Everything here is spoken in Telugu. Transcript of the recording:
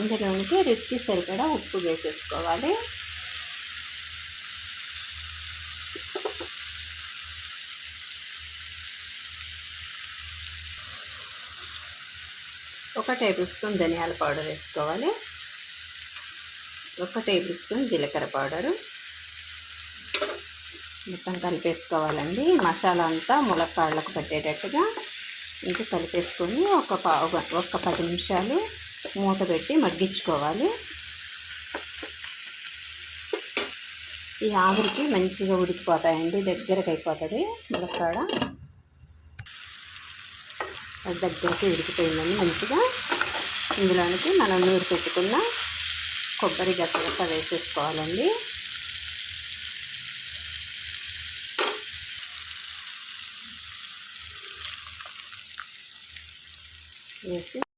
ఇందులోనికి రుచికి సరిపడా ఉప్పు వేసేసుకోవాలి. ఒక టేబుల్ స్పూన్ ధనియాల పౌడర్ వేసుకోవాలి. 1 టేబుల్ స్పూన్ జీలకర్ర పౌడరు మొత్తం కలిపేసుకోవాలండి. మసాలా అంతా ములక్కాడలకు పట్టేటట్టుగా కొంచెం కలిపేసుకొని ఒక 10 నిమిషాలు మూత పెట్టి మగ్గించుకోవాలి. ఈ ఆవిరికి మంచిగా ఉడికిపోతాయండి, దగ్గరకు అయిపోతుంది ములక్కాడ. దగ్గరికి ఉడికిపోయిందండి మంచిగా. ఇందులోనికి మనం నూరు పెట్టుకున్న కొబ్బరి గసగస వేసేసుకోవాలండి. వేసి